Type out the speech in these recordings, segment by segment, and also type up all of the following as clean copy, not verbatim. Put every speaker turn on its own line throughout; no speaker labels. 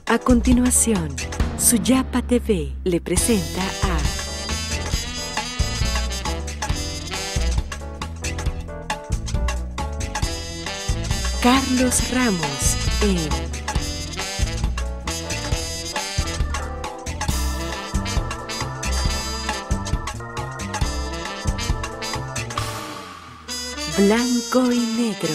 A continuación, Suyapa TV le presenta a Carlos Ramos en Blanco y Negro.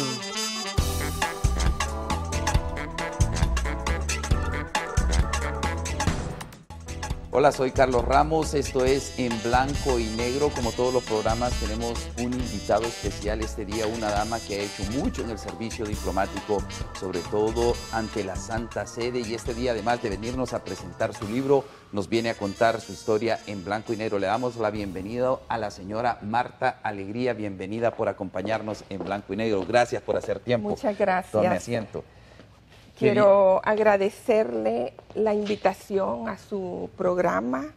Hola, soy Carlos Ramos, esto es En Blanco y Negro. Como todos los programas, tenemos un invitado especial este día, una dama que ha hecho mucho en el servicio diplomático, sobre todo ante la Santa Sede, y este día, además de venirnos a presentar su libro, nos viene a contar su historia en blanco y negro. Le damos la bienvenida a la señora Marta Alegría. Bienvenida por acompañarnos en blanco y negro. Gracias por hacer tiempo.
Muchas gracias.
Tome asiento.
Quiero agradecerle la invitación a su programa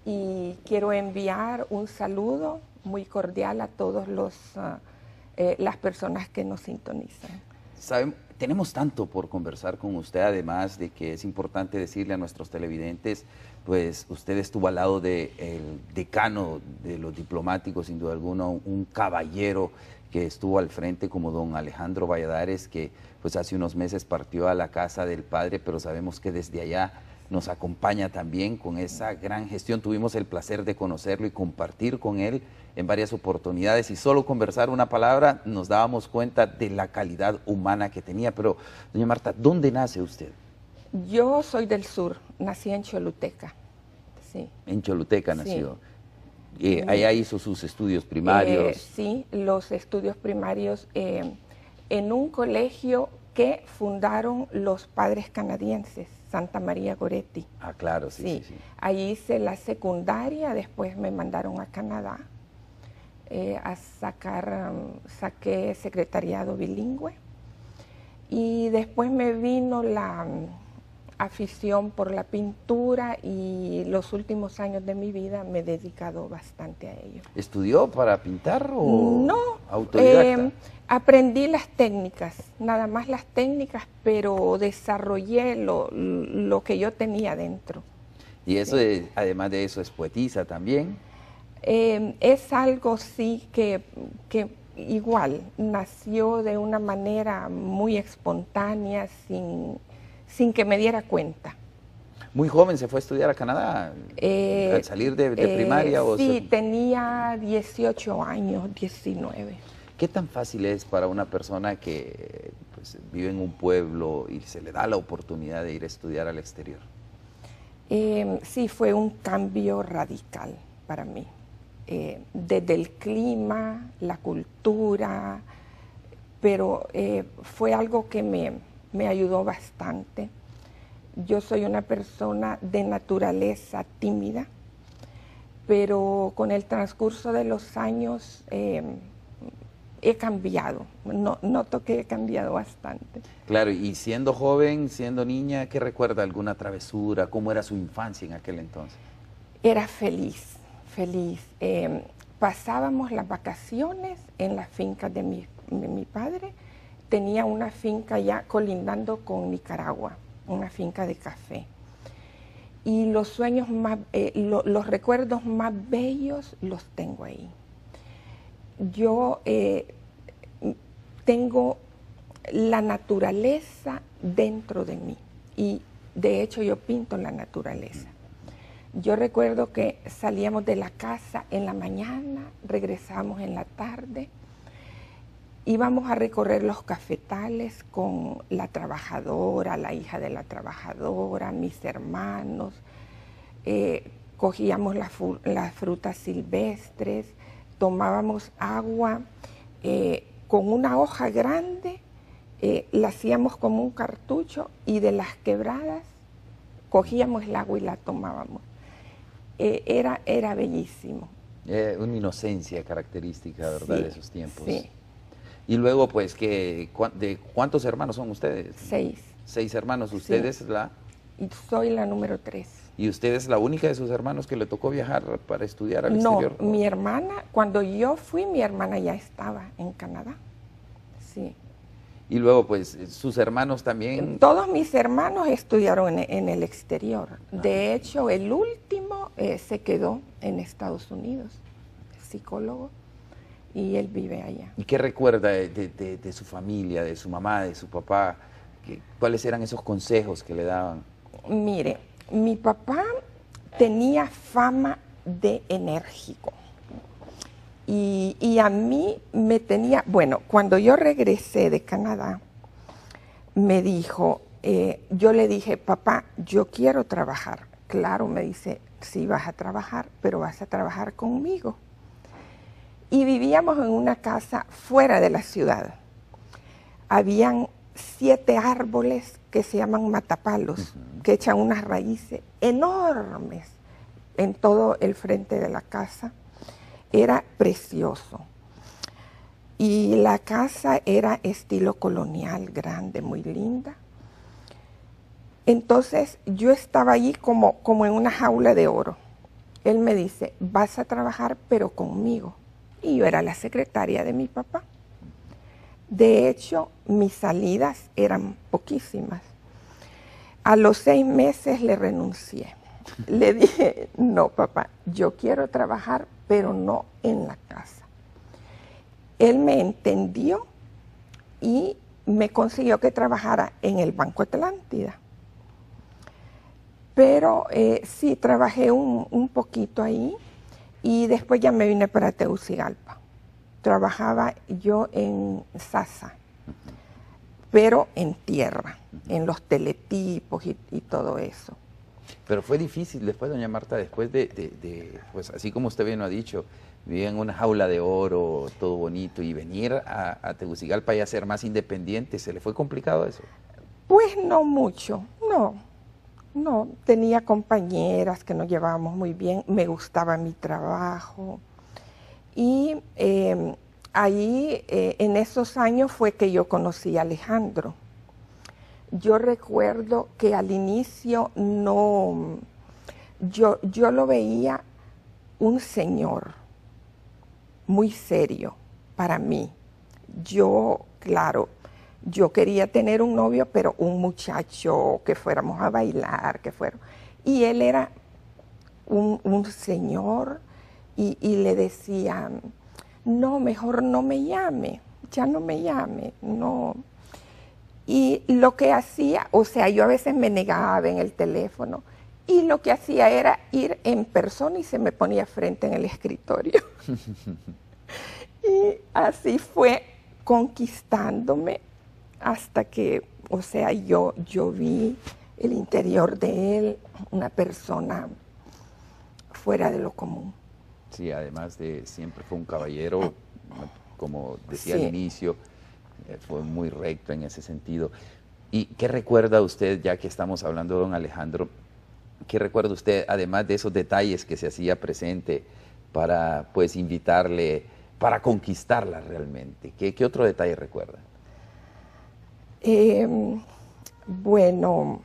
y quiero enviar un saludo muy cordial a todas las personas que nos sintonizan.
Tenemos tanto por conversar con usted, además de que es importante decirle a nuestros televidentes, pues usted estuvo al lado del decano de los diplomáticos, sin duda alguna, un caballero que estuvo al frente como don Alejandro Valladares, que pues hace unos meses partió a la casa del padre, pero sabemos que desde allá nos acompaña también con esa gran gestión. Tuvimos el placer de conocerlo y compartir con él en varias oportunidades, y solo conversar una palabra nos dábamos cuenta de la calidad humana que tenía. Pero, doña Marta, ¿dónde nace usted?
Yo soy del sur, nací en Choluteca. Sí.
En Choluteca nació. Allá hizo sus estudios primarios.
Sí, los estudios primarios en un colegio que fundaron los padres canadienses, Santa María Goretti.
Ah, claro, sí.
Ahí hice la secundaria, después me mandaron a Canadá saqué secretariado bilingüe, y después me vino la afición por la pintura, y los últimos años de mi vida me he dedicado bastante a ello.
¿Estudió para pintar o
no,
autodidacta?
Aprendí las técnicas, nada más las técnicas, pero desarrollé lo que yo tenía dentro.
Y eso, además de eso, es poetisa también.
Es algo, sí, que igual nació de una manera muy espontánea, sin que me diera cuenta.
¿Muy joven se fue a estudiar a Canadá? ¿Al salir de primaria?
Sí, tenía 18 años, 19.
¿Qué tan fácil es para una persona que pues, vive en un pueblo y se le da la oportunidad de ir a estudiar al exterior?
Sí, fue un cambio radical para mí. Desde el clima, la cultura, pero fue algo que me ayudó bastante. Yo soy una persona de naturaleza tímida, pero con el transcurso de los años he cambiado, noto que he cambiado bastante.
Claro, y siendo joven, siendo niña, ¿qué recuerda? ¿Alguna travesura? ¿Cómo era su infancia en aquel entonces?
Era feliz. Pasábamos las vacaciones en la finca de mi padre. Tenía una finca ya colindando con Nicaragua, una finca de café. Y los sueños los recuerdos más bellos los tengo ahí. Yo tengo la naturaleza dentro de mí, y de hecho yo pinto la naturaleza. Yo recuerdo que salíamos de la casa en la mañana, regresábamos en la tarde, íbamos a recorrer los cafetales con la trabajadora, la hija de la trabajadora, mis hermanos, cogíamos las frutas silvestres, tomábamos agua con una hoja grande, la hacíamos como un cartucho, y de las quebradas cogíamos el agua y la tomábamos. Era bellísimo.
Una inocencia característica, ¿verdad?,
sí,
de esos tiempos.
Sí.
Y luego, pues, ¿de cuántos hermanos son ustedes?
6.
6 hermanos. ¿Usted es la...?
Y soy la número 3.
¿Y usted es la única de sus hermanos que le tocó viajar para estudiar al exterior?
No, mi hermana, cuando yo fui, mi hermana ya estaba en Canadá. Sí.
Y luego, pues, sus hermanos también.
Todos mis hermanos estudiaron en el exterior. De hecho, el último se quedó en Estados Unidos, psicólogo, y él vive allá.
¿Y qué recuerda de su familia, de su mamá, de su papá? ¿Cuáles eran esos consejos que le daban?
Mire, mi papá tenía fama de enérgico. Y a mí me tenía, bueno, cuando yo regresé de Canadá, me dijo, yo le dije, papá, yo quiero trabajar. Claro, me dice, sí vas a trabajar, pero vas a trabajar conmigo. Y vivíamos en una casa fuera de la ciudad. Habían 7 árboles que se llaman matapalos, que echan unas raíces enormes en todo el frente de la casa. Era precioso. Y la casa era estilo colonial, grande, muy linda. Entonces yo estaba allí como en una jaula de oro. Él me dice, vas a trabajar pero conmigo. Y yo era la secretaria de mi papá. De hecho, mis salidas eran poquísimas. A los 6 meses le renuncié. Le dije, no papá, yo quiero trabajar pero no en la casa. Él me entendió y me consiguió que trabajara en el Banco Atlántida. Pero sí, trabajé un poquito ahí y después ya me vine para Tegucigalpa. Trabajaba yo en Sasa, pero en tierra, en los teletipos y todo eso.
Pero fue difícil después, doña Marta, después pues así como usted bien lo ha dicho, vivía en una jaula de oro, todo bonito, y venir a Tegucigalpa y a ser más independiente, ¿se le fue complicado eso?
Pues no mucho, no, tenía compañeras que nos llevábamos muy bien, me gustaba mi trabajo, y ahí en esos años fue que yo conocí a Alejandro. Yo recuerdo que al inicio no, yo lo veía un señor muy serio para mí. Yo, claro, yo quería tener un novio, pero un muchacho que fuéramos a bailar, y él era un señor y le decía, no, mejor no me llame, ya no me llame, no. Y lo que hacía, o sea, yo a veces me negaba en el teléfono, y lo que hacía era ir en persona y se me ponía frente en el escritorio. Y así fue conquistándome hasta que, o sea, yo vi el interior de él, una persona fuera de lo común.
Sí, además de siempre fue un caballero, como decía
Sí.
al inicio, fue muy recto en ese sentido. ¿Y qué recuerda usted, ya que estamos hablando de don Alejandro, qué recuerda usted, además de esos detalles que se hacía presente para, pues, invitarle, para conquistarla realmente? ¿Qué otro detalle recuerda?
Bueno,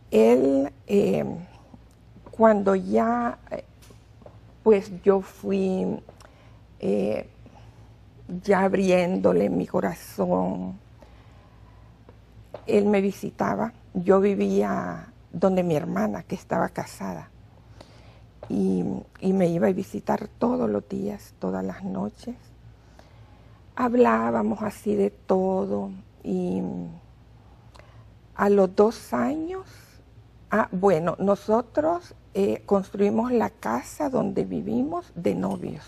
él, cuando ya, pues yo fui ya abriéndole mi corazón, él me visitaba. Yo vivía donde mi hermana, que estaba casada, y me iba a visitar todos los días, todas las noches. Hablábamos así de todo, y a los 2 años, bueno, nosotros construimos la casa donde vivimos de novios.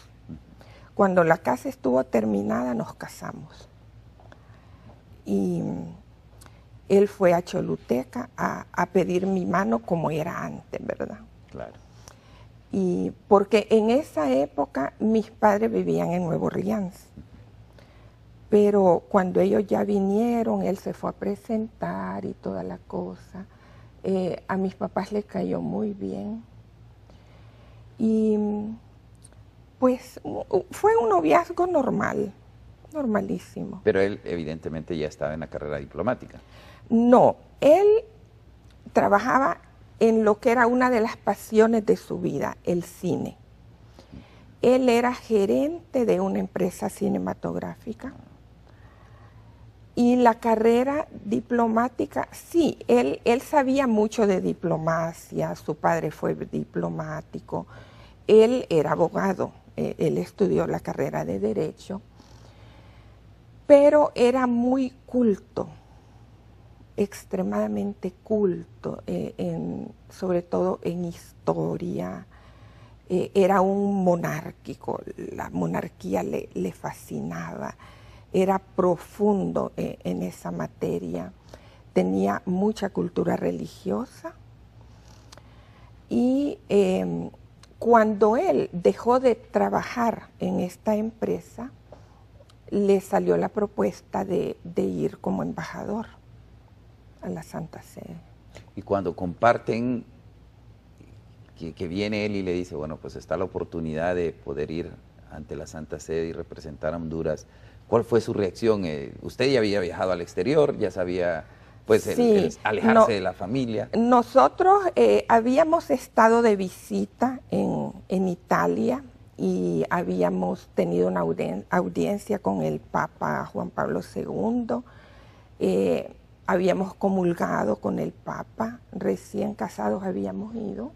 Cuando la casa estuvo terminada, nos casamos. Y él fue a Choluteca a pedir mi mano como era antes, ¿verdad?
Claro.
Y porque en esa época mis padres vivían en Nueva Orleans. Pero cuando ellos ya vinieron, él se fue a presentar y toda la cosa. A mis papás les cayó muy bien. Y pues fue un noviazgo normal, normalísimo.
Pero él evidentemente ya estaba en la carrera diplomática.
No, él trabajaba en lo que era una de las pasiones de su vida, el cine. Él era gerente de una empresa cinematográfica Y la carrera diplomática, sí, él sabía mucho de diplomacia, su padre fue diplomático, él era abogado, él estudió la carrera de Derecho, pero era muy culto, extremadamente culto, sobre todo en historia. Era un monárquico, la monarquía le fascinaba. Era profundo en esa materia, tenía mucha cultura religiosa y cuando él dejó de trabajar en esta empresa, le salió la propuesta de ir como embajador a la Santa Sede.
Y cuando comparten que viene él y le dice, bueno, pues está la oportunidad de poder ir ante la Santa Sede y representar a Honduras, ¿cuál fue su reacción? Usted ya había viajado al exterior, ya sabía pues
sí,
el alejarse de la familia.
Nosotros habíamos estado de visita en Italia y habíamos tenido una audiencia con el Papa Juan Pablo II. Habíamos comulgado con el Papa, recién casados habíamos ido.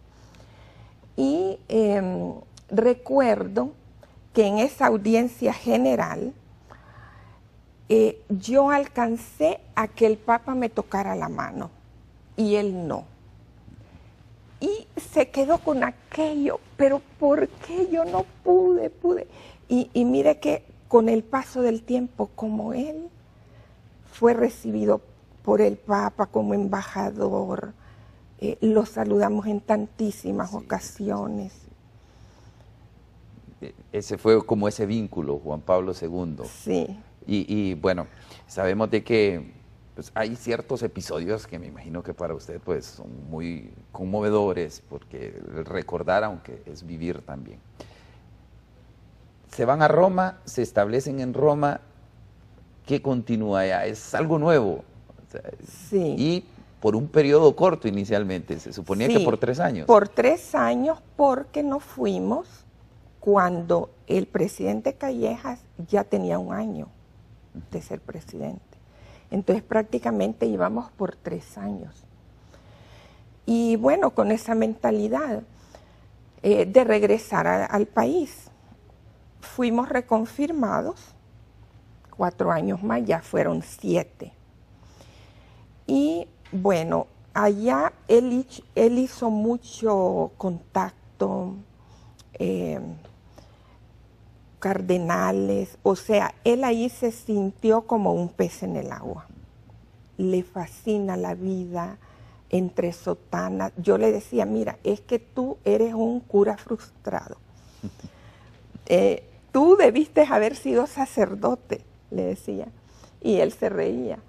Y recuerdo que en esa audiencia general yo alcancé a que el Papa me tocara la mano y él no. Y se quedó con aquello, pero ¿por qué yo no pude? Y mire que con el paso del tiempo, como él fue recibido por el Papa como embajador, lo saludamos en tantísimas ocasiones.
Ese fue como ese vínculo, Juan Pablo II.
Sí.
Y bueno, sabemos de que pues, hay ciertos episodios que me imagino que para usted pues, son muy conmovedores, porque recordar, aunque es vivir también. Se van a Roma, se establecen en Roma, ¿qué continúa allá? Es algo nuevo. O sea,
sí.
Y por un periodo corto inicialmente, se suponía que por 3 años.
Por 3 años, porque nos fuimos cuando el presidente Callejas ya tenía 1 año de ser presidente. Entonces prácticamente íbamos por 3 años. Y bueno, con esa mentalidad de regresar al país, fuimos reconfirmados, 4 años más, ya fueron 7. Y bueno, allá él hizo mucho contacto, cardenales, o sea, él ahí se sintió como un pez en el agua. Le fascina la vida entre sotanas. Yo le decía, mira, es que tú eres un cura frustrado. Tú debiste haber sido sacerdote, le decía. Y él se reía.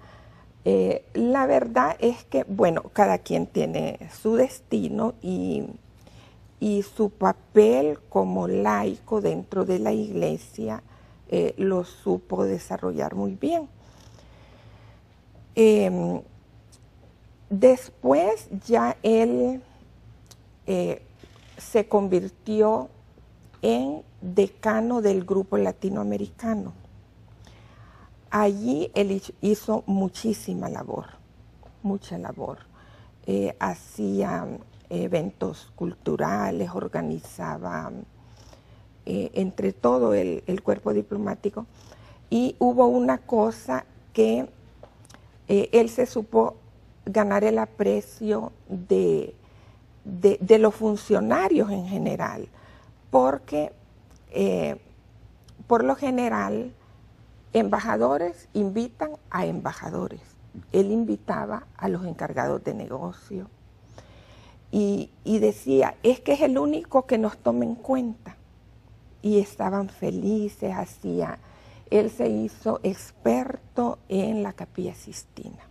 La verdad es que, bueno, cada quien tiene su destino y su papel como laico dentro de la iglesia lo supo desarrollar muy bien. Después ya él se convirtió en decano del grupo latinoamericano. Allí él hizo muchísima labor, mucha labor. Hacía eventos culturales, organizaba entre todo el cuerpo diplomático. Y hubo una cosa que él se supo ganar el aprecio de los funcionarios en general, porque por lo general embajadores invitan a embajadores. Él invitaba a los encargados de negocio y decía, es que es el único que nos toma en cuenta. Y estaban felices, él se hizo experto en la Capilla Sixtina.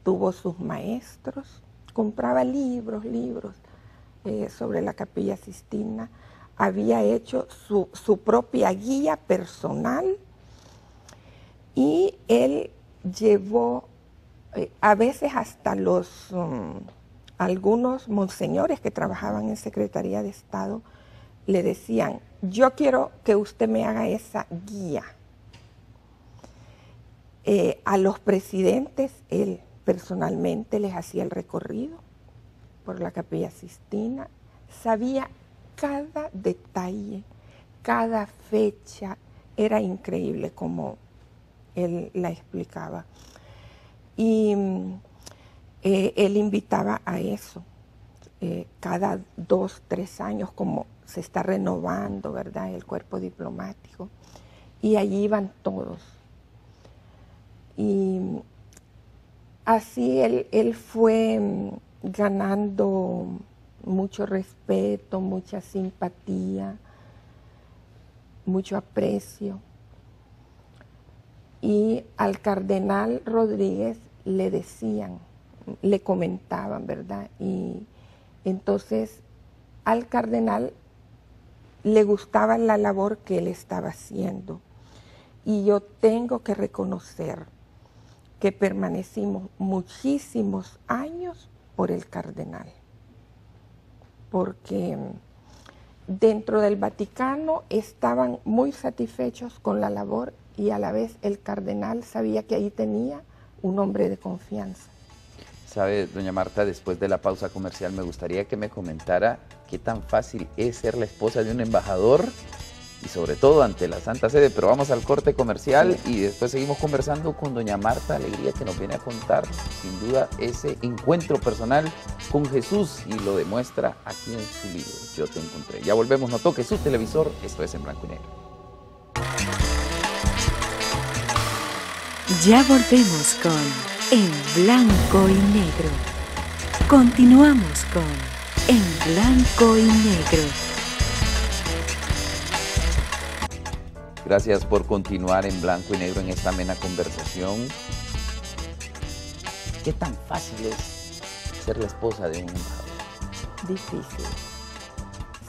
Tuvo sus maestros, compraba libros sobre la Capilla Sixtina, había hecho su propia guía personal y él llevó a veces hasta algunos monseñores que trabajaban en Secretaría de Estado le decían, yo quiero que usted me haga esa guía. A los presidentes, él personalmente les hacía el recorrido por la Capilla Sixtina, sabía cada detalle, cada fecha, era increíble como él la explicaba. Y él invitaba a eso, cada 2, 3 años, como se está renovando, ¿verdad?, el cuerpo diplomático, y allí iban todos. Y así él fue ganando mucho respeto, mucha simpatía, mucho aprecio. Y al cardenal Rodríguez le decían, le comentaban, ¿verdad? Y entonces al cardenal le gustaba la labor que él estaba haciendo. Y yo tengo que reconocer que permanecimos muchísimos años por el cardenal, porque dentro del Vaticano estaban muy satisfechos con la labor y a la vez el cardenal sabía que ahí tenía un hombre de confianza.
Sabe, doña Marta, después de la pausa comercial me gustaría que me comentara qué tan fácil es ser la esposa de un embajador y sobre todo ante la Santa Sede, pero vamos al corte comercial y después seguimos conversando con doña Marta Alegría, que nos viene a contar sin duda ese encuentro personal con Jesús y lo demuestra aquí en su libro, Yo te encontré. Ya volvemos, no toque su televisor, esto es En Blanco y Negro.
Ya volvemos con En Blanco y Negro. Continuamos con En Blanco y Negro.
Gracias por continuar en Blanco y Negro en esta amena conversación. ¿Qué tan fácil es ser la esposa de un embajador?
Difícil.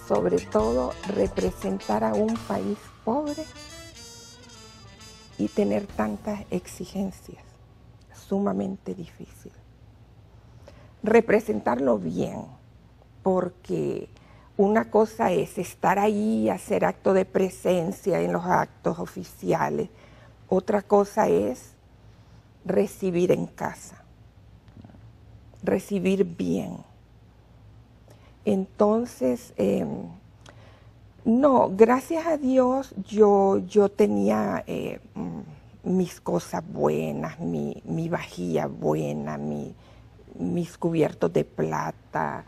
Sobre todo representar a un país pobre y tener tantas exigencias. Sumamente difícil. Representarlo bien, porque una cosa es estar ahí, hacer acto de presencia en los actos oficiales. Otra cosa es recibir en casa, recibir bien. Entonces, no, gracias a Dios yo tenía mis cosas buenas, mi vajilla buena, mis cubiertos de plata,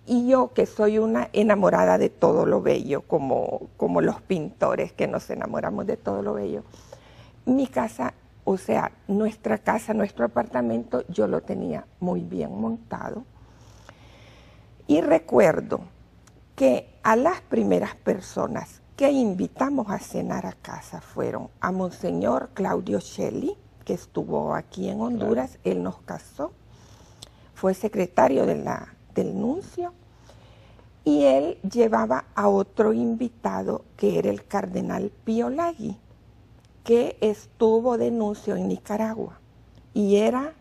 y yo que soy una enamorada de todo lo bello, como los pintores que nos enamoramos de todo lo bello. Mi casa, o sea, nuestra casa, nuestro apartamento, yo lo tenía muy bien montado. Y recuerdo que a las primeras personas que invitamos a cenar a casa fueron a Monseñor Claudio Shelley, que estuvo aquí en Honduras, claro. Él nos casó, fue secretario del nuncio, y él llevaba a otro invitado que era el cardenal Pío Lagui, que estuvo de nuncio en Nicaragua y era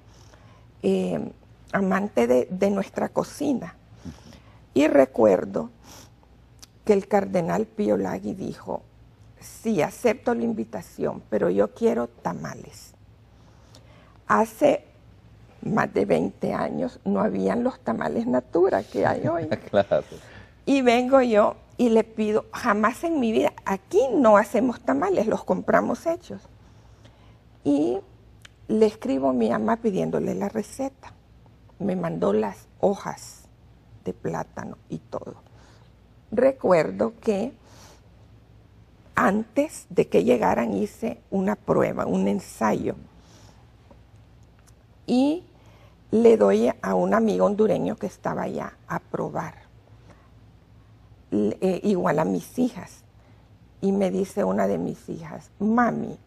amante de nuestra cocina. Y recuerdo que el cardenal Pío Lagui dijo, sí, acepto la invitación, pero yo quiero tamales. Hace más de 20 años no habían los tamales Natura que hay hoy.
Claro.
Y vengo yo y le pido, jamás en mi vida, aquí no hacemos tamales, los compramos hechos. Y le escribo a mi mamá pidiéndole la receta. Me mandó las hojas de plátano y todo. Recuerdo que antes de que llegaran hice una prueba, un ensayo. Y le doy a un amigo hondureño que estaba allá a probar. Igual a mis hijas. Y me dice una de mis hijas, mami,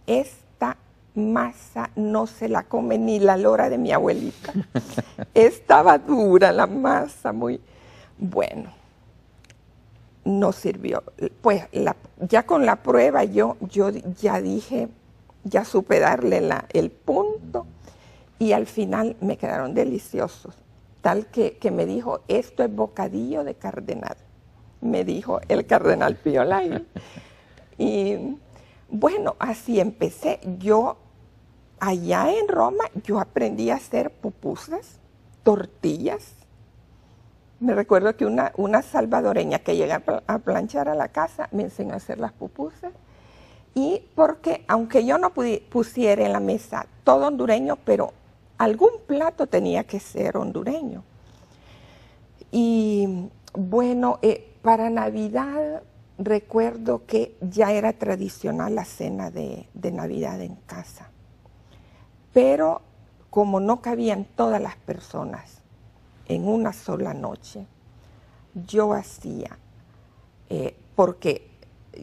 esta masa no se la come ni la lora de mi abuelita. Estaba dura la masa, muy bueno. No sirvió. Pues ya con la prueba yo ya dije, ya supe darle el punto y al final me quedaron deliciosos. Tal que me dijo, esto es bocadillo de cardenal. Me dijo el cardenal Pío Lagui. Y Bueno, así empecé. Yo, allá en Roma, yo aprendí a hacer pupusas, tortillas. Me recuerdo que una salvadoreña que llega a planchar a la casa me enseñó a hacer las pupusas. Y porque, aunque yo no pusiera en la mesa todo hondureño, pero algún plato tenía que ser hondureño. Y bueno, para Navidad recuerdo que ya era tradicional la cena de Navidad en casa. Pero como no cabían todas las personas en una sola noche, yo hacía, porque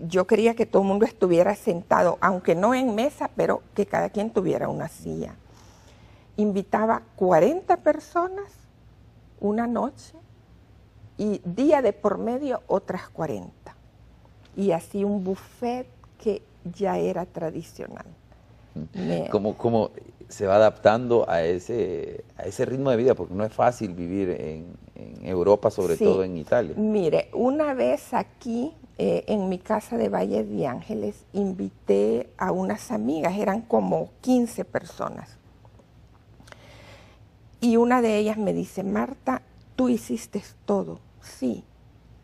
yo quería que todo el mundo estuviera sentado, aunque no en mesa, pero que cada quien tuviera una silla. Invitaba 40 personas una noche y día de por medio otras 40. Y así un buffet que ya era tradicional.
¿Cómo se va adaptando a ese ritmo de vida? Porque no es fácil vivir en Europa, sobre todo en Italia.
Mire, una vez aquí, en mi casa de Valle de Ángeles, invité a unas amigas, eran como 15 personas. Y una de ellas me dice, Marta, tú hiciste todo. Sí.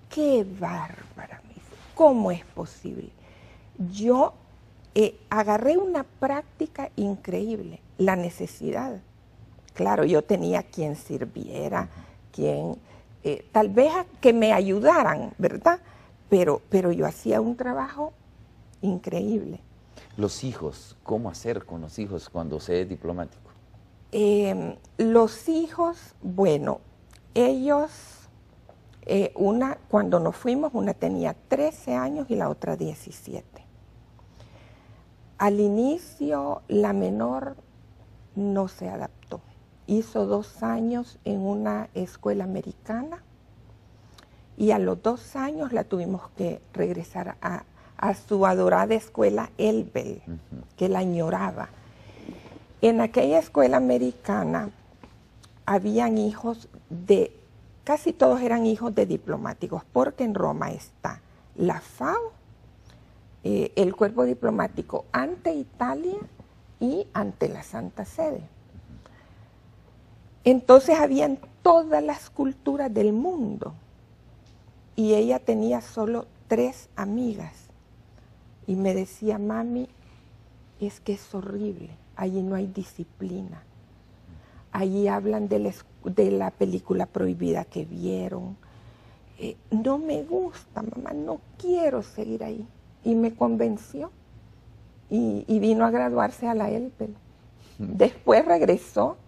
¡Qué bárbara! Me dice, ¿cómo es posible? Yo agarré una práctica increíble, la necesidad. Claro, yo tenía quien sirviera, quien tal vez que me ayudaran, ¿verdad? Pero yo hacía un trabajo increíble.
Los hijos, ¿cómo hacer con los hijos cuando se es diplomático?
Los hijos, bueno, ellos, cuando nos fuimos, una tenía 13 años y la otra 17. Al inicio, la menor no se adaptó. Hizo 2 años en una escuela americana y a los 2 años la tuvimos que regresar a su adorada escuela Elbel, que la añoraba. En aquella escuela americana habían hijos casi todos eran hijos de diplomáticos, porque en Roma está la FAO, el cuerpo diplomático ante Italia y ante la Santa Sede. Entonces habían todas las culturas del mundo y ella tenía solo 3 amigas y me decía, mami, es que es horrible, allí no hay disciplina, allí hablan de la película prohibida que vieron, no me gusta, mamá, no quiero seguir ahí. Y me convenció y vino a graduarse a la Elbel. Después regresó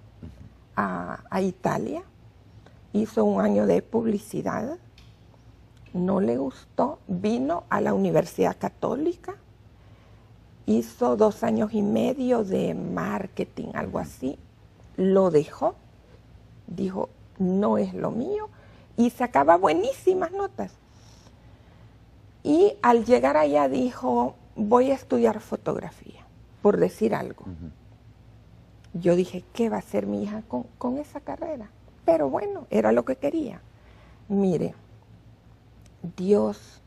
a Italia, hizo 1 año de publicidad, no le gustó, vino a la Universidad Católica, hizo 2 años y medio de marketing, algo así, lo dejó, dijo, no es lo mío, y sacaba buenísimas notas. Y al llegar allá dijo, voy a estudiar fotografía, por decir algo. Yo dije, ¿qué va a hacer mi hija con esa carrera? Pero bueno, era lo que quería. Mire, Dios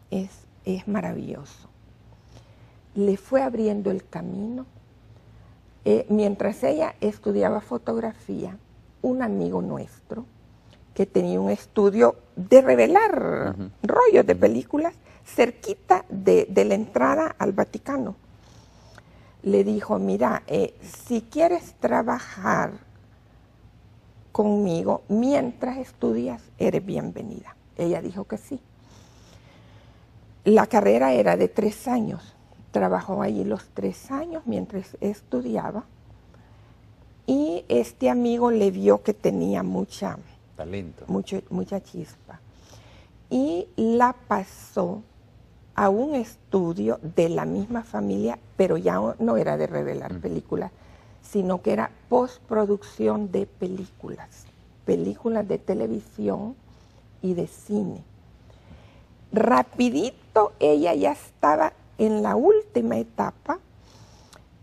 es maravilloso. Le fue abriendo el camino. Mientras ella estudiaba fotografía, un amigo nuestro, que tenía un estudio de revelar rollos de películas cerquita de la entrada al Vaticano, le dijo, mira, si quieres trabajar conmigo mientras estudias, eres bienvenida. Ella dijo que sí. La carrera era de 3 años. Trabajó allí los 3 años mientras estudiaba y este amigo le vio que tenía mucha
talento,
mucha chispa, y la pasó a un estudio de la misma familia, pero ya no era de revelar películas, sino que era postproducción de películas de televisión y de cine. Rapidito ella ya estaba en la última etapa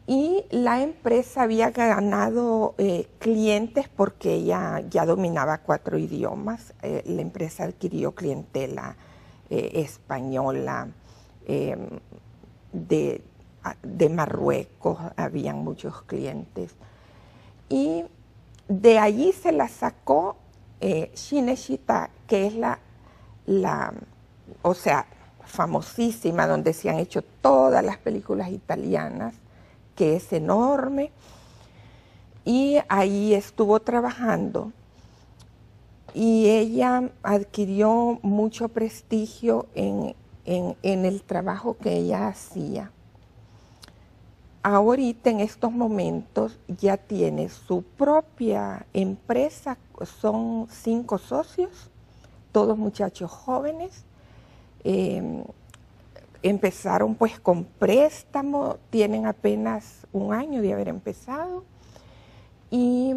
y la empresa había ganado clientes porque ella ya dominaba 4 idiomas. La empresa adquirió clientela española, de Marruecos, habían muchos clientes. Y de allí se la sacó Cinecittà, que es o sea, famosísima, donde se han hecho todas las películas italianas, que es enorme. Y ahí estuvo trabajando. Y ella adquirió mucho prestigio en el trabajo que ella hacía. Ahorita, en estos momentos, ya tiene su propia empresa, son 5 socios, todos muchachos jóvenes. Empezaron pues con préstamo, tienen apenas un año de haber empezado y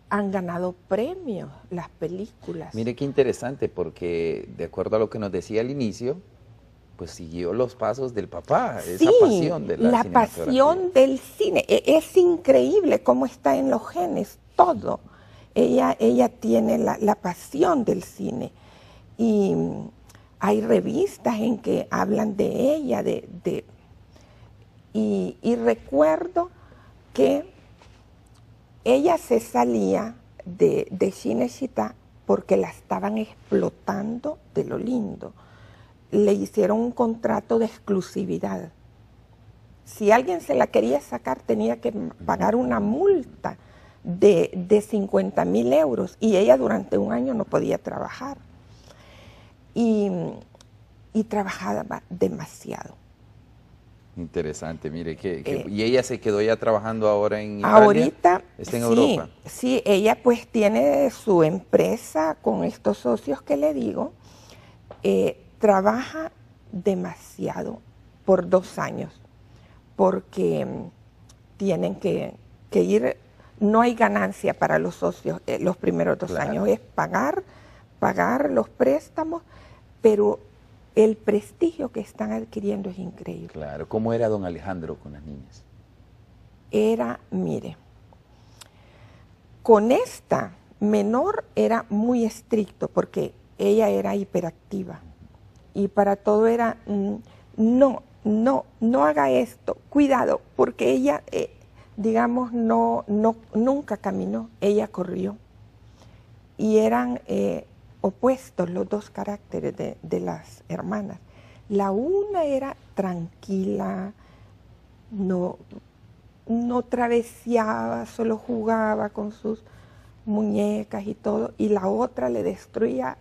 han ganado premios las películas.
Mire qué interesante, porque de acuerdo a lo que nos decía al inicio, pues siguió los pasos del papá, esa
sí,
pasión de la
pasión del cine. Es increíble cómo está en los genes, todo. Ella tiene la pasión del cine. Y hay revistas en que hablan de ella, y recuerdo que ella se salía de Cinecittà porque la estaban explotando de lo lindo. Le hicieron un contrato de exclusividad. Si alguien se la quería sacar, tenía que pagar una multa de 50.000 euros, y ella durante un año no podía trabajar. Y trabajaba demasiado.
Interesante, mire, y ella se quedó ya trabajando ahora en Italia.
Ahorita,
¿Está en Europa?
Sí, ella pues tiene su empresa con estos socios que le digo. Trabaja demasiado por 2 años, porque tienen que ir, no hay ganancia para los socios los primeros 2 años, es pagar los préstamos, pero el prestigio que están adquiriendo es increíble.
Claro, ¿cómo era don Alejandro con las niñas?
Mire, con esta menor era muy estricto porque ella era hiperactiva. Y para todo era, no haga esto, cuidado, porque ella, digamos, nunca caminó, ella corrió. Y eran opuestos los 2 caracteres de las hermanas. La una era tranquila, no traveseaba, solo jugaba con sus muñecas y todo, y la otra le destruía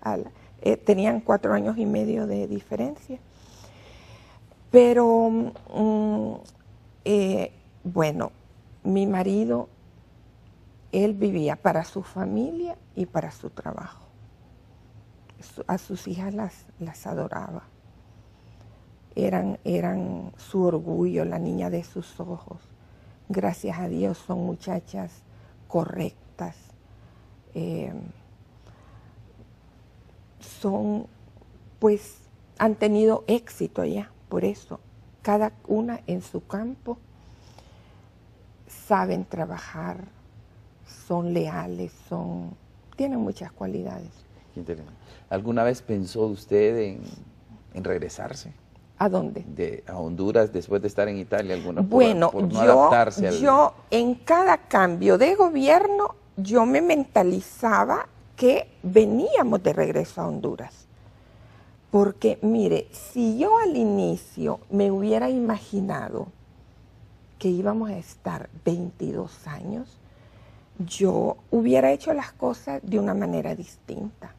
tenían 4 años y medio de diferencia. Pero, bueno, mi marido, él vivía para su familia y para su trabajo. A sus hijas las adoraba. Eran su orgullo, la niña de sus ojos. Gracias a Dios son muchachas correctas. Pues han tenido éxito ya, por eso, cada una en su campo, saben trabajar, son leales, tienen muchas cualidades.
Qué interesante. ¿Alguna vez pensó usted en regresarse?
¿A dónde?
A Honduras después de estar en Italia,
Bueno,
por no adaptarse
yo en cada cambio de gobierno, yo me mentalizaba que veníamos de regreso a Honduras. Porque, mire, si yo al inicio me hubiera imaginado que íbamos a estar 22 años, yo hubiera hecho las cosas de una manera distinta.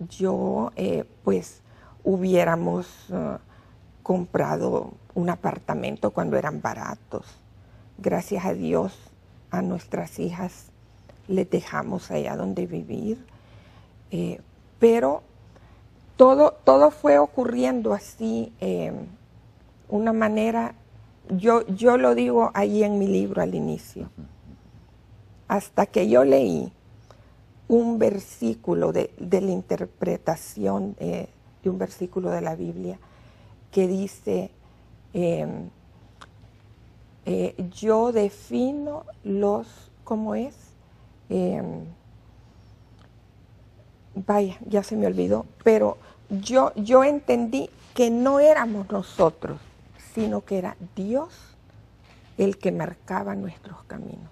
Yo, pues, hubiéramos comprado un apartamento cuando eran baratos. Gracias a Dios, a nuestras hijas les dejamos allá donde vivir, pero todo fue ocurriendo así, una manera, yo lo digo ahí en mi libro al inicio, hasta que yo leí un versículo de la interpretación de un versículo de la Biblia que dice, yo defino ¿cómo es? Vaya, ya se me olvidó, pero yo entendí que no éramos nosotros, sino que era Dios el que marcaba nuestros caminos.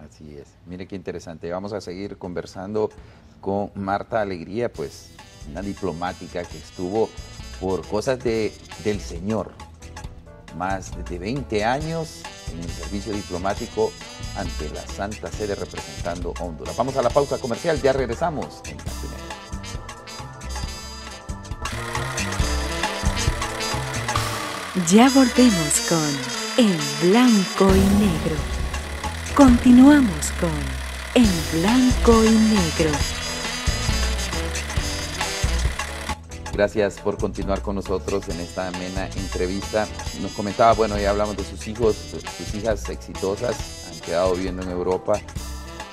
Así es. Mire qué interesante. Vamos a seguir conversando con Marta Alegría, pues una diplomática que estuvo por cosas del Señor. Más de 20 años en el servicio diplomático ante la Santa Sede representando a Honduras. Vamos a la pausa comercial, ya regresamos en Blanco y Negro.
Ya volvemos con En Blanco y Negro. Continuamos con En Blanco y Negro.
Gracias por continuar con nosotros en esta amena entrevista. Nos comentaba, bueno, ya hablamos de sus hijos, sus hijas exitosas, han quedado viviendo en Europa.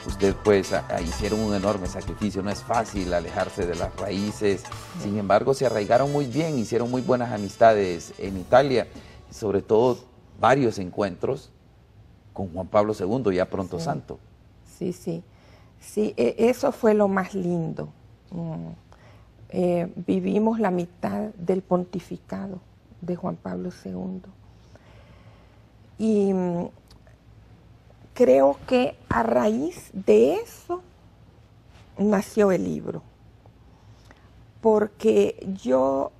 Usted pues hicieron un enorme sacrificio, no es fácil alejarse de las raíces. Sin embargo, se arraigaron muy bien, hicieron muy buenas amistades en Italia, sobre todo varios encuentros con Juan Pablo II, ya pronto santo.
Sí, eso fue lo más lindo. Vivimos la mitad del pontificado de Juan Pablo II. Y creo que a raíz de eso nació el libro, porque yo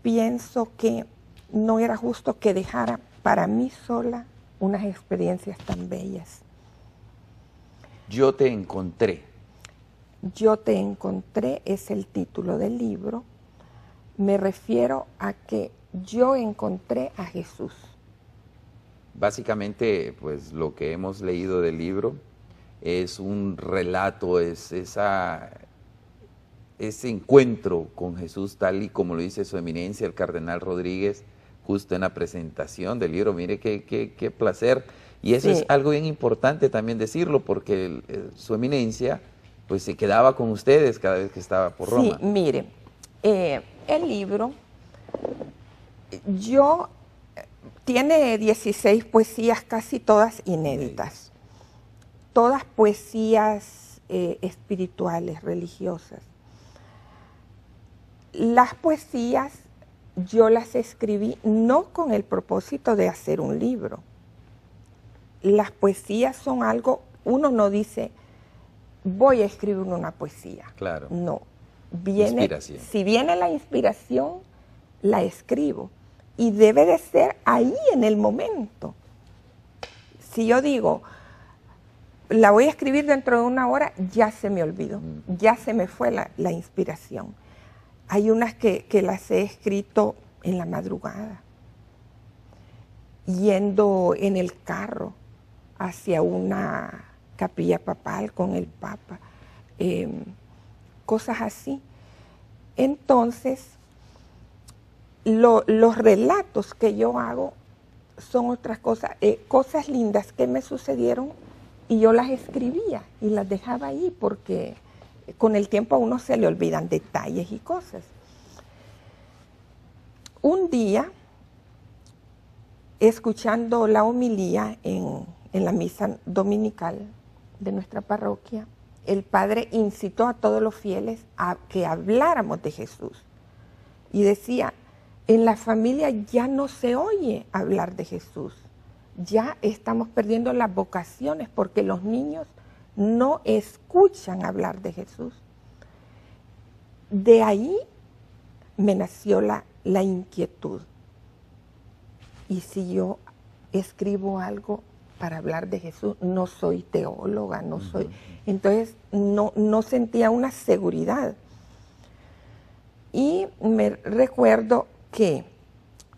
pienso que no era justo que dejara para mí sola unas experiencias tan bellas.
Yo te encontré.
Yo te encontré es el título del libro. Me refiero a que yo encontré a Jesús.
Básicamente, pues lo que hemos leído del libro es un relato, es ese encuentro con Jesús, tal y como lo dice su eminencia, el cardenal Rodríguez, justo en la presentación del libro. Mire qué placer. Y eso es algo bien importante también decirlo, porque su eminencia pues se quedaba con ustedes cada vez que estaba por Roma.
Sí, mire, el libro tiene 16 poesías, casi todas inéditas, todas poesías espirituales, religiosas. Las poesías yo las escribí no con el propósito de hacer un libro. Las poesías son algo, uno no dice, voy a escribir una poesía.
Claro.
No. Si viene la inspiración, la escribo. Y debe de ser ahí en el momento. Si yo digo, la voy a escribir dentro de una hora, ya se me olvidó. Ya se me fue la inspiración. Hay unas que las he escrito en la madrugada, yendo en el carro hacia una capilla papal con el Papa, cosas así. Entonces, los relatos que yo hago son otras cosas, cosas lindas que me sucedieron y yo las escribía y las dejaba ahí porque con el tiempo a uno se le olvidan detalles y cosas. Un día, escuchando la homilía en la misa dominical de nuestra parroquia, el padre incitó a todos los fieles a que habláramos de Jesús. Y decía, en la familia ya no se oye hablar de Jesús. Ya estamos perdiendo las vocaciones porque los niños no escuchan hablar de Jesús. De ahí me nació la inquietud. Y si yo escribo algo para hablar de Jesús, no soy teóloga, no soy... Entonces no sentía una seguridad. Y me recuerdo que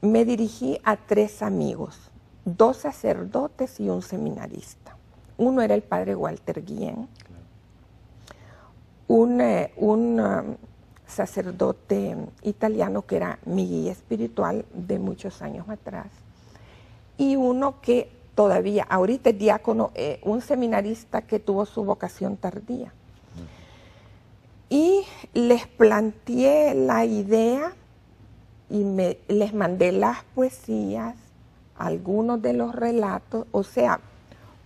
me dirigí a 3 amigos, 2 sacerdotes y un seminarista. Uno era el padre Walter Guillén, un sacerdote italiano que era mi guía espiritual de muchos años atrás, y uno que todavía, ahorita es diácono, un seminarista que tuvo su vocación tardía. Y les planteé la idea y les mandé las poesías, algunos de los relatos, o sea,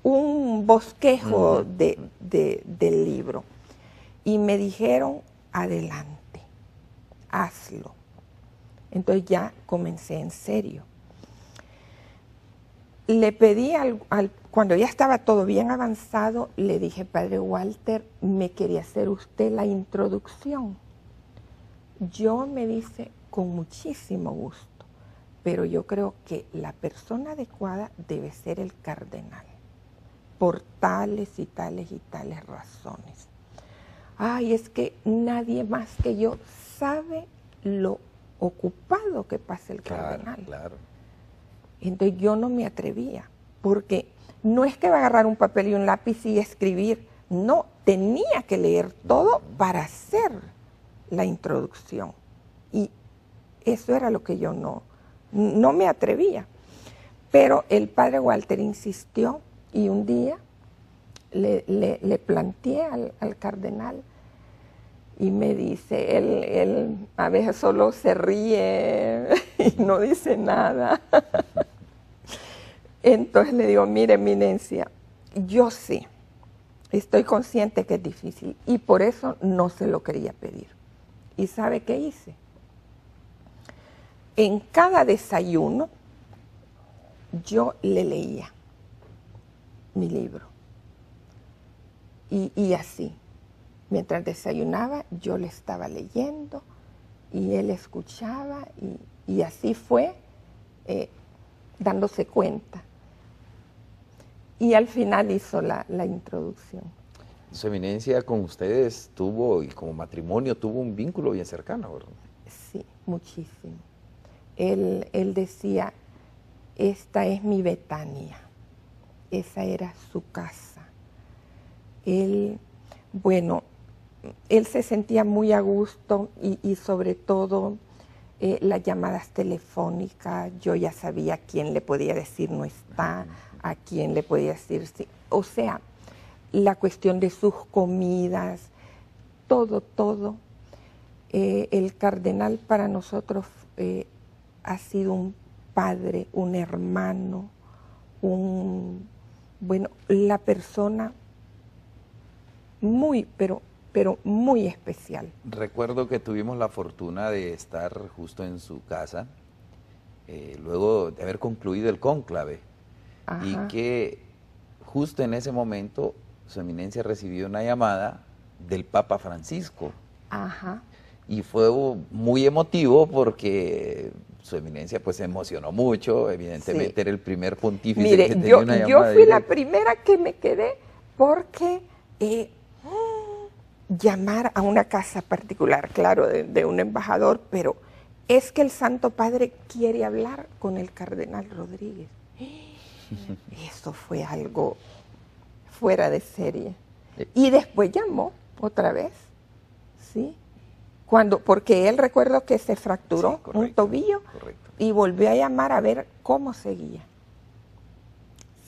un bosquejo del libro. Y me dijeron, adelante, hazlo. Entonces ya comencé en serio. Le pedí, cuando ya estaba todo bien avanzado, le dije, Padre Walter, me quería hacer usted la introducción. Yo, me dice, con muchísimo gusto, pero yo creo que la persona adecuada debe ser el cardenal, por tales y tales y tales razones. Ay, es que nadie más que yo sabe lo ocupado que pasa el cardenal.
Claro.
Entonces yo no me atrevía, porque no es que va a agarrar un papel y un lápiz y escribir, no, tenía que leer todo para hacer la introducción. Y eso era lo que yo no me atrevía. Pero el padre Walter insistió y un día le planteé al cardenal y me dice, él a veces solo se ríe y no dice nada. Entonces le digo, mire, eminencia, yo sí, estoy consciente que es difícil y por eso no se lo quería pedir. ¿Y sabe qué hice? En cada desayuno yo le leía mi libro. Y así, mientras desayunaba, yo le estaba leyendo y él escuchaba y así fue dándose cuenta. Y al final hizo la introducción.
Su eminencia con ustedes tuvo, y como matrimonio, tuvo un vínculo bien cercano, ¿verdad?
Sí, muchísimo. Él decía, esta es mi Betania, esa era su casa. Él se sentía muy a gusto y sobre todo las llamadas telefónicas, yo ya sabía a quién le podía decir no está, a quién le podía decir sí. O sea, la cuestión de sus comidas, todo. El cardenal para nosotros ha sido un padre, un hermano, la persona muy, pero muy especial.
Recuerdo que tuvimos la fortuna de estar justo en su casa, luego de haber concluido el cónclave, y que justo en ese momento su eminencia recibió una llamada del Papa Francisco.
Ajá.
Y fue muy emotivo porque su eminencia pues se emocionó mucho, evidentemente sí. Era el primer pontífice.
Mire,
que tenía una
yo
llamada
fui
directa.
La primera que me quedé porque llamar a una casa particular, claro, de un embajador, pero es que el Santo Padre quiere hablar con el cardenal Rodríguez. Eso fue algo fuera de serie. Y después llamó otra vez, ¿sí? Porque él, recuerdo que se fracturó, sí, correcto, un tobillo, correcto. Y volvió a llamar a ver cómo seguía.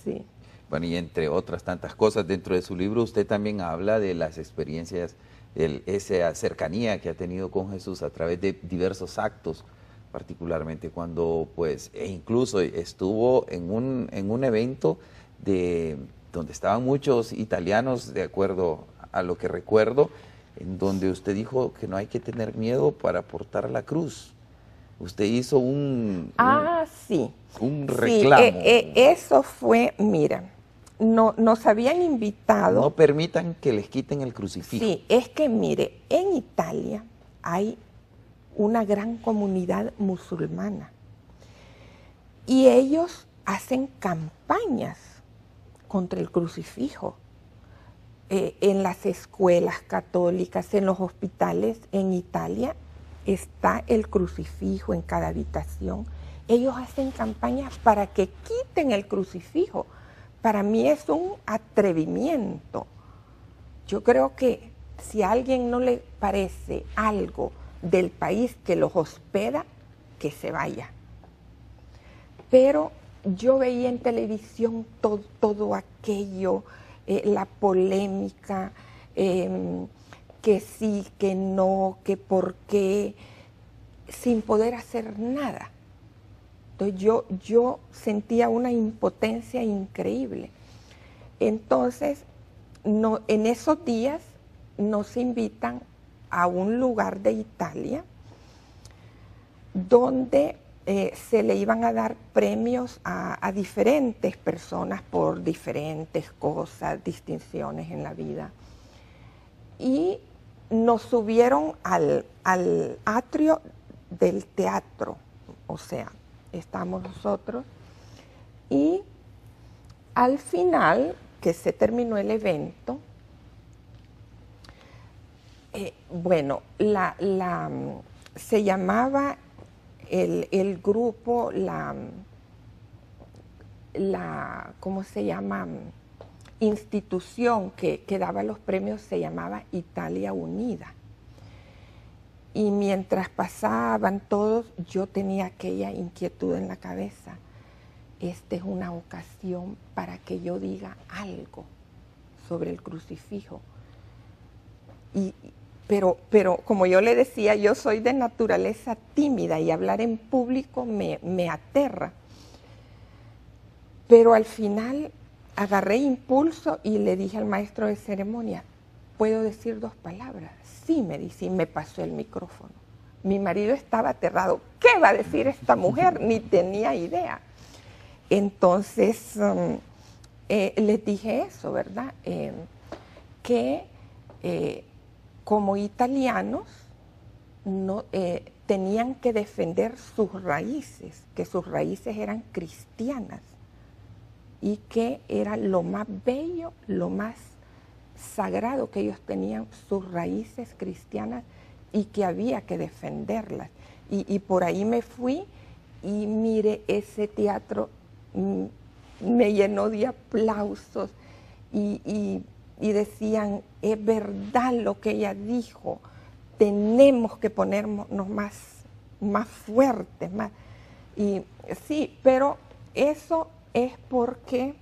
Sí.
Bueno, y entre otras tantas cosas, dentro de su libro usted también habla de las experiencias, esa cercanía que ha tenido con Jesús a través de diversos actos, particularmente cuando, pues, e incluso estuvo en un evento donde estaban muchos italianos, de acuerdo a lo que recuerdo, en donde usted dijo que no hay que tener miedo para portar la cruz. Usted hizo un reclamo.
Sí, eso fue, mira, nos habían invitado.
No permitan que les quiten el crucifijo.
Sí, es que mire, en Italia hay una gran comunidad musulmana y ellos hacen campañas contra el crucifijo. En las escuelas católicas, en los hospitales en Italia, está el crucifijo en cada habitación. Ellos hacen campañas para que quiten el crucifijo. Para mí es un atrevimiento. Yo creo que si a alguien no le parece algo del país que los hospeda, que se vaya. Pero yo veía en televisión todo aquello, la polémica, que sí, que no, que por qué, sin poder hacer nada. Entonces yo sentía una impotencia increíble. Entonces, en esos días nos invitan a un lugar de Italia donde se le iban a dar premios a diferentes personas por diferentes cosas, distinciones en la vida. Y nos subieron al atrio del teatro, o sea, estamos nosotros, y al final, que se terminó el evento, bueno, se llamaba el grupo, ¿cómo se llama? Institución que daba los premios se llamaba Italia Unida. Y mientras pasaban todos, yo tenía aquella inquietud en la cabeza. Esta es una ocasión para que yo diga algo sobre el crucifijo. Pero como yo le decía, yo soy de naturaleza tímida y hablar en público me aterra. Pero al final agarré impulso y le dije al maestro de ceremonia, ¿puedo decir 2 palabras? Sí, me dice, y me pasó el micrófono. Mi marido estaba aterrado. ¿Qué va a decir esta mujer? Ni tenía idea. Entonces, les dije eso, ¿verdad? Que como italianos tenían que defender sus raíces, que sus raíces eran cristianas y que era lo más bello, lo más sagrado que ellos tenían, sus raíces cristianas, y que había que defenderlas. Y por ahí me fui y mire, ese teatro me llenó de aplausos y decían, es verdad lo que ella dijo, tenemos que ponernos más fuertes, más. Y sí, pero eso es porque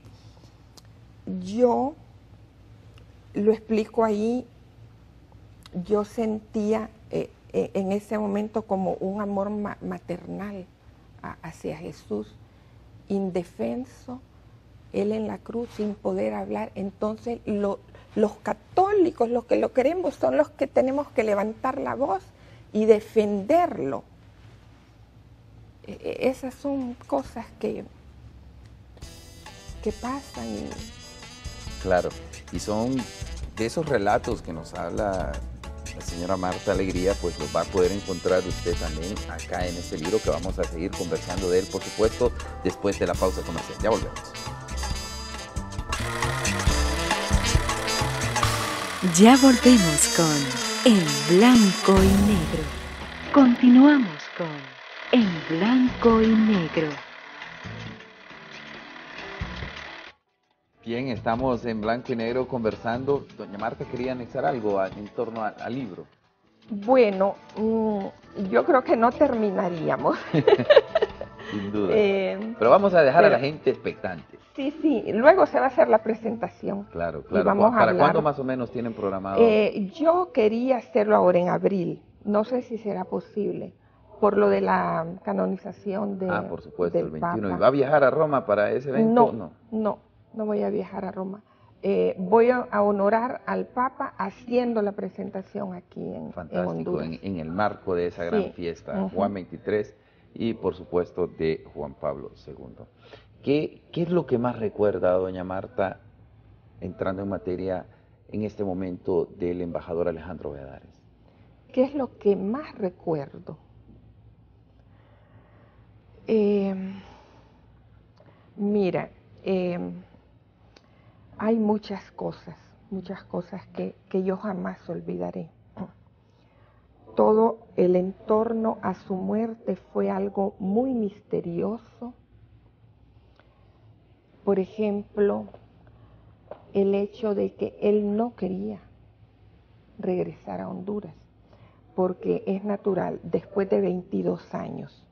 yo, lo explico ahí, yo sentía en ese momento como un amor maternal hacia Jesús, indefenso, Él en la cruz sin poder hablar. Entonces los católicos, los que lo queremos, son los que tenemos que levantar la voz y defenderlo. Esas son cosas que pasan.
Claro, y son de esos relatos que nos habla la señora Marta Alegría, pues los va a poder encontrar usted también acá en este libro, que vamos a seguir conversando de él, por supuesto, después de la pausa comercial. Ya volvemos.
Ya volvemos con En Blanco y Negro. Continuamos con En Blanco y Negro.
Bien, estamos en Blanco y Negro conversando. Doña Marta quería anexar algo en torno al libro.
Bueno, yo creo que no terminaríamos.
Sin duda. Pero vamos a dejar a la gente expectante.
Sí, luego se va a hacer la presentación.
Claro.
¿Para
cuándo más o menos tienen programado?
Yo quería hacerlo ahora en abril. No sé si será posible, por lo de la canonización de
por supuesto, el 21.
Papa.
¿Y va a viajar a Roma para ese evento?
No voy a viajar a Roma. Voy a honorar al Papa haciendo la presentación aquí en Honduras.
En el marco de esa gran fiesta, Juan 23 y por supuesto de Juan Pablo II. ¿Qué es lo que más recuerda, doña Marta, entrando en materia en este momento, del embajador Alejandro Valladares?
¿Qué es lo que más recuerdo? Mira, hay muchas cosas que yo jamás olvidaré. Todo el entorno a su muerte fue algo muy misterioso. Por ejemplo, el hecho de que él no quería regresar a Honduras, porque es natural, después de 22 años,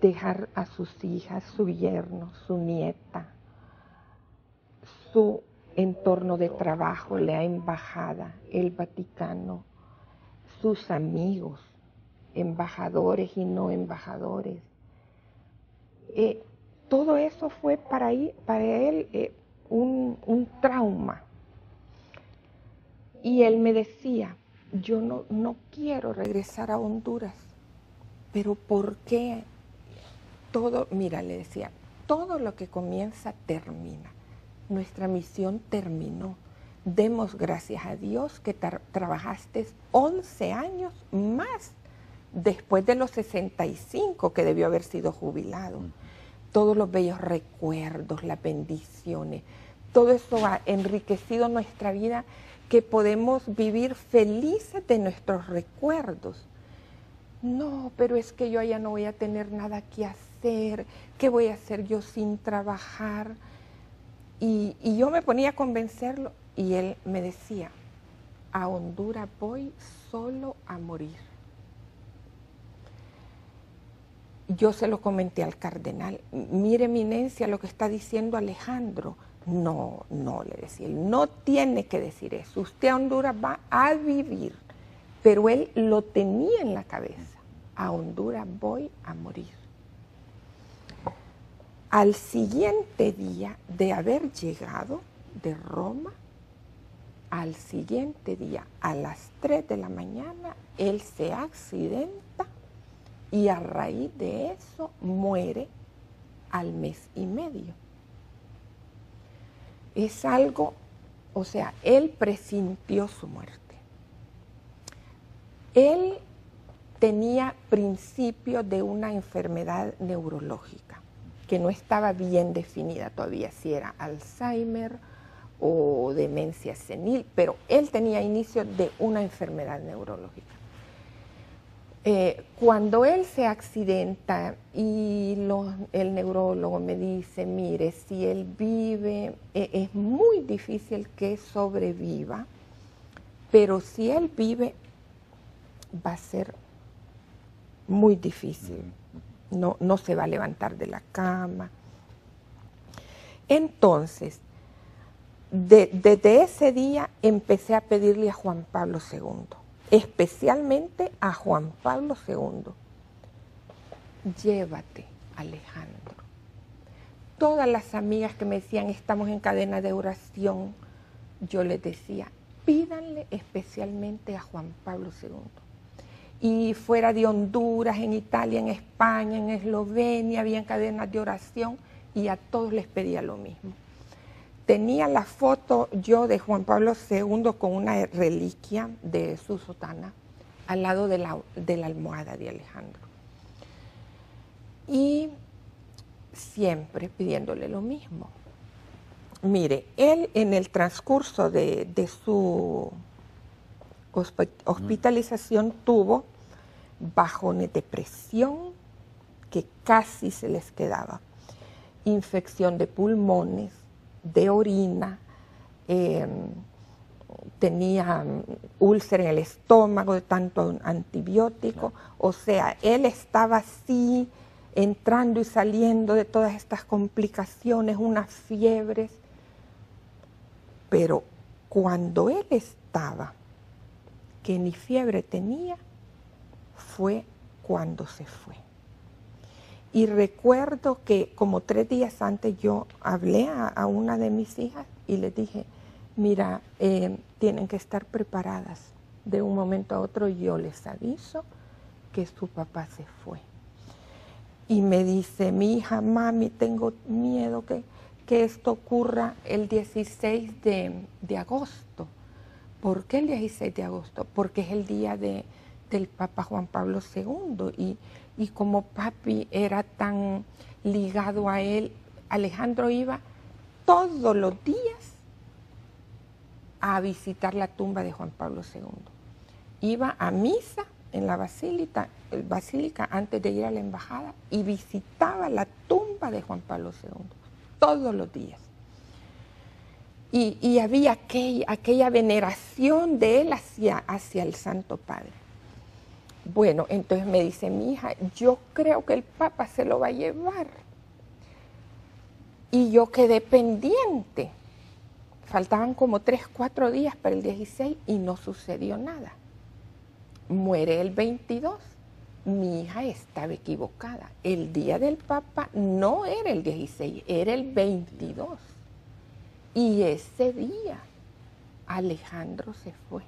dejar a sus hijas, su yerno, su nieta, su entorno de trabajo, la embajada, el Vaticano, sus amigos, embajadores y no embajadores. Todo eso fue para él un trauma. Y él me decía, yo no quiero regresar a Honduras, pero ¿por qué todo? Mira, le decía, todo lo que comienza termina. Nuestra misión terminó. Demos gracias a Dios que trabajaste 11 años más después de los 65 que debió haber sido jubilado. Todos los bellos recuerdos, las bendiciones, todo eso ha enriquecido nuestra vida, que podemos vivir felices de nuestros recuerdos. No, pero es que yo ya no voy a tener nada que hacer, ¿qué voy a hacer yo sin trabajar? Y yo me ponía a convencerlo y él me decía, a Honduras voy solo a morir. Yo se lo comenté al cardenal, mire eminencia lo que está diciendo Alejandro. No, no, le decía él, no tiene que decir eso, usted a Honduras va a vivir, pero él lo tenía en la cabeza, a Honduras voy a morir. Al siguiente día de haber llegado de Roma, al siguiente día a las 3 de la mañana, él se accidenta y a raíz de eso muere al mes y medio. Es algo, o sea, él presintió su muerte. Él tenía principios de una enfermedad neurológica que no estaba bien definida todavía, si era Alzheimer o demencia senil, pero él tenía inicio de una enfermedad neurológica. Cuando él se accidenta y el neurólogo me dice, mire, si él vive, es muy difícil que sobreviva, pero si él vive, va a ser muy difícil. No se va a levantar de la cama. Entonces, desde ese día empecé a pedirle a Juan Pablo II, especialmente a Juan Pablo II, llévate, Alejandro. Todas las amigas que me decían, estamos en cadena de oración, yo les decía, pídanle especialmente a Juan Pablo II. Y fuera de Honduras, en Italia, en España, en Eslovenia, había cadenas de oración y a todos les pedía lo mismo. Tenía la foto yo de Juan Pablo II con una reliquia de su sotana al lado de la almohada de Alejandro. Y siempre pidiéndole lo mismo. Mire, él en el transcurso de su hospitalización tuvo bajones de presión que casi se les quedaba, infección de pulmones, de orina, tenía úlcera en el estómago de tanto antibiótico, o sea, él estaba así, entrando y saliendo de todas estas complicaciones, unas fiebres, pero cuando él estaba, que ni fiebre tenía, fue cuando se fue. Y recuerdo que como 3 días antes yo hablé a una de mis hijas y le dije, mira, tienen que estar preparadas. De un momento a otro yo les aviso que su papá se fue. Y me dice mi hija, mami, tengo miedo que esto ocurra el 16 de agosto. ¿Por qué el 16 de agosto? Porque es el día del Papa Juan Pablo II y como papi era tan ligado a él, Alejandro iba todos los días a visitar la tumba de Juan Pablo II. Iba a misa en la basílica antes de ir a la embajada y visitaba la tumba de Juan Pablo II todos los días. Y había aquella veneración de él hacia el Santo Padre. Bueno, entonces me dice mi hija, yo creo que el Papa se lo va a llevar. Y yo quedé pendiente. Faltaban como 3, 4 días para el 16 y no sucedió nada. Muere el 22. Mi hija estaba equivocada. El día del Papa no era el 16, era el 22. Y ese día Alejandro se fue.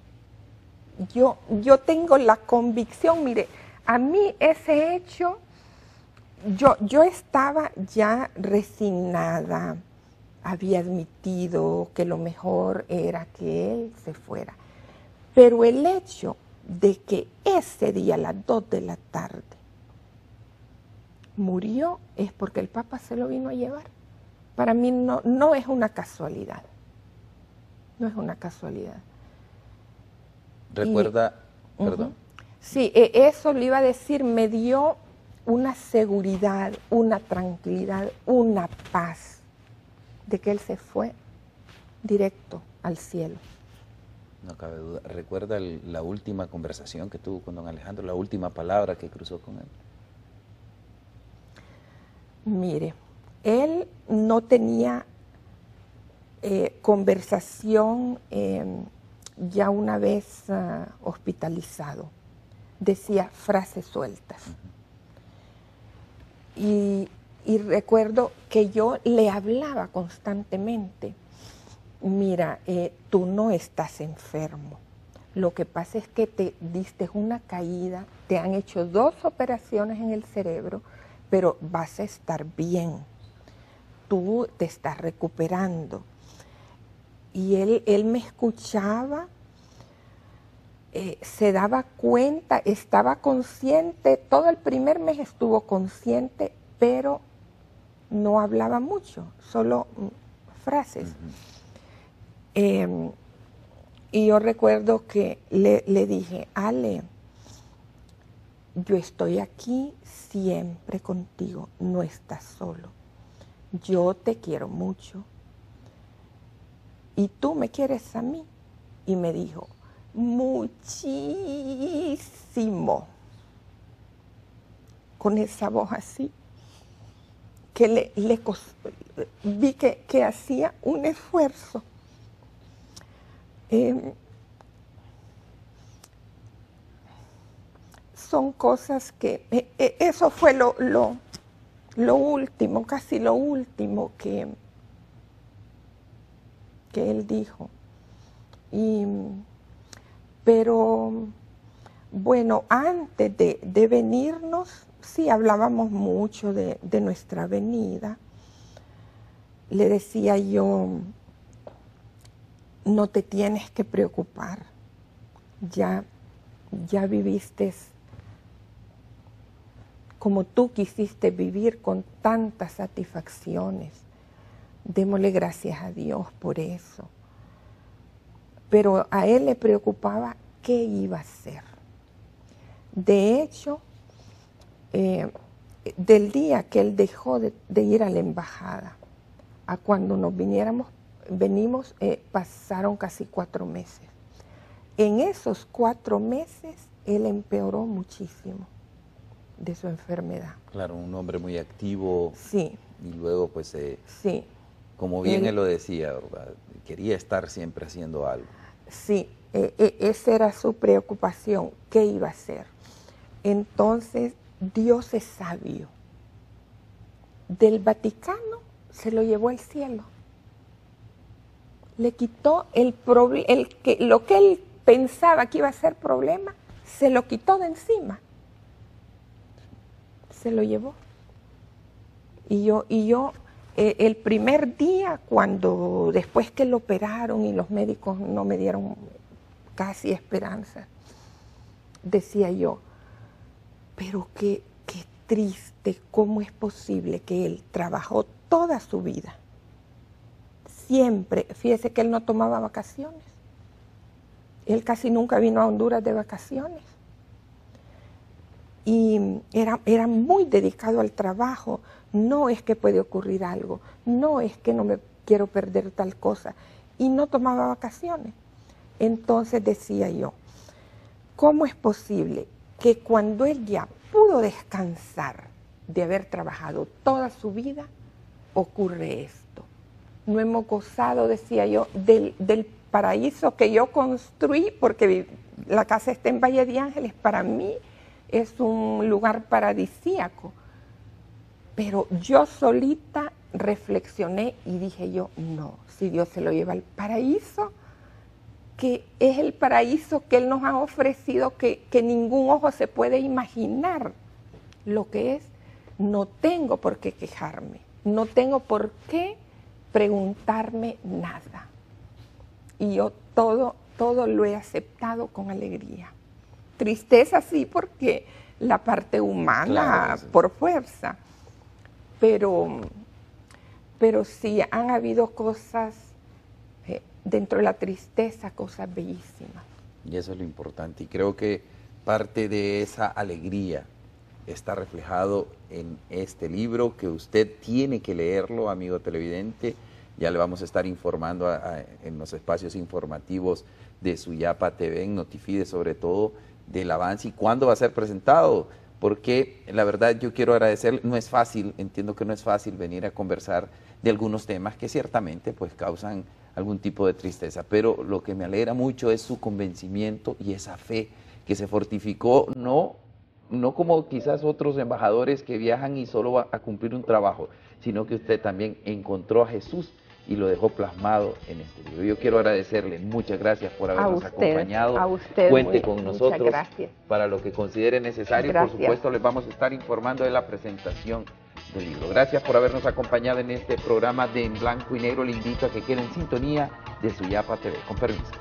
Yo tengo la convicción, mire, A mí ese hecho, yo estaba ya resignada, había admitido que lo mejor era que él se fuera. Pero el hecho de que ese día a las 2 de la tarde murió es porque el Papa se lo vino a llevar. Para mí no es una casualidad. No es una casualidad.
Recuerda, perdón.
Sí, eso le iba a decir, me dio una seguridad, una tranquilidad, una paz de que él se fue directo al cielo.
No cabe duda. ¿Recuerda la última conversación que tuvo con don Alejandro, la última palabra que cruzó con él?
Mire, él no tenía conversación ya una vez hospitalizado. Decía frases sueltas. Y recuerdo que yo le hablaba constantemente. Mira, tú no estás enfermo. Lo que pasa es que te diste una caída, te han hecho 2 operaciones en el cerebro, pero vas a estar bien. Tú te estás recuperando. Y él me escuchaba, se daba cuenta, estaba consciente, todo el primer mes estuvo consciente, pero no hablaba mucho, solo frases. Y yo recuerdo que le dije, Ale, yo estoy aquí siempre contigo, no estás solo. Yo te quiero mucho. Y tú me quieres a mí. Y me dijo, muchísimo. Con esa voz así, que vi que hacía un esfuerzo. Son cosas que, eso fue lo último, casi lo último que él dijo. Pero bueno, antes de venirnos, sí hablábamos mucho de nuestra venida. Le decía yo, no te tienes que preocupar, ya viviste como tú quisiste vivir, con tantas satisfacciones. Démosle gracias a Dios por eso. Pero a él le preocupaba qué iba a hacer. De hecho, del día que él dejó de ir a la embajada a cuando nos venimos, pasaron casi 4 meses. En esos 4 meses, él empeoró muchísimo de su enfermedad.
Claro, un hombre muy activo.
Sí.
Y luego, pues,
sí.
Como bien él lo decía, quería estar siempre haciendo algo.
Sí, esa era su preocupación, ¿qué iba a hacer? Entonces, Dios es sabio. Del Vaticano se lo llevó al cielo. Le quitó lo que él pensaba que iba a ser problema, se lo quitó de encima. Se lo llevó. Y yo el primer día, después que lo operaron y los médicos no me dieron casi esperanza, decía yo, pero qué triste, ¿cómo es posible que él trabajó toda su vida? Siempre, fíjese que él no tomaba vacaciones. Él casi nunca vino a Honduras de vacaciones. Y era muy dedicado al trabajo. No es que puede ocurrir algo, no es que no me quiero perder tal cosa. Y no tomaba vacaciones. Entonces decía yo, ¿cómo es posible que cuando él ya pudo descansar de haber trabajado toda su vida, ocurre esto? No hemos gozado, decía yo, del paraíso que yo construí, porque la casa está en Valle de Ángeles, para mí es un lugar paradisíaco. Pero yo solita reflexioné y dije yo, no, si Dios se lo lleva al paraíso, que es el paraíso que Él nos ha ofrecido, que ningún ojo se puede imaginar lo que es. No tengo por qué quejarme, no tengo por qué preguntarme nada. Y yo todo lo he aceptado con alegría. Tristeza sí, porque la parte humana, claro, sí, por fuerza. Pero sí han habido cosas dentro de la tristeza, cosas bellísimas.
Y eso es lo importante. Y creo que parte de esa alegría está reflejado en este libro, que usted tiene que leerlo, amigo televidente. Ya le vamos a estar informando en los espacios informativos de Suyapa TV, en Notifide, sobre todo del avance y cuándo va a ser presentado, porque la verdad yo quiero agradecerle. No es fácil, entiendo que no es fácil venir a conversar de algunos temas que ciertamente pues causan algún tipo de tristeza, pero lo que me alegra mucho es su convencimiento y esa fe que se fortificó, no como quizás otros embajadores que viajan y solo van a cumplir un trabajo, sino que usted también encontró a Jesús y lo dejó plasmado en este libro. Yo quiero agradecerle, muchas gracias por habernos acompañado.
A usted,
cuente con nosotros para lo que considere necesario.
Gracias.
Por supuesto, les vamos a estar informando de la presentación del libro. Gracias por habernos acompañado en este programa de En Blanco y Negro. Le invito a que quede en sintonía de Suyapa TV. Con permiso.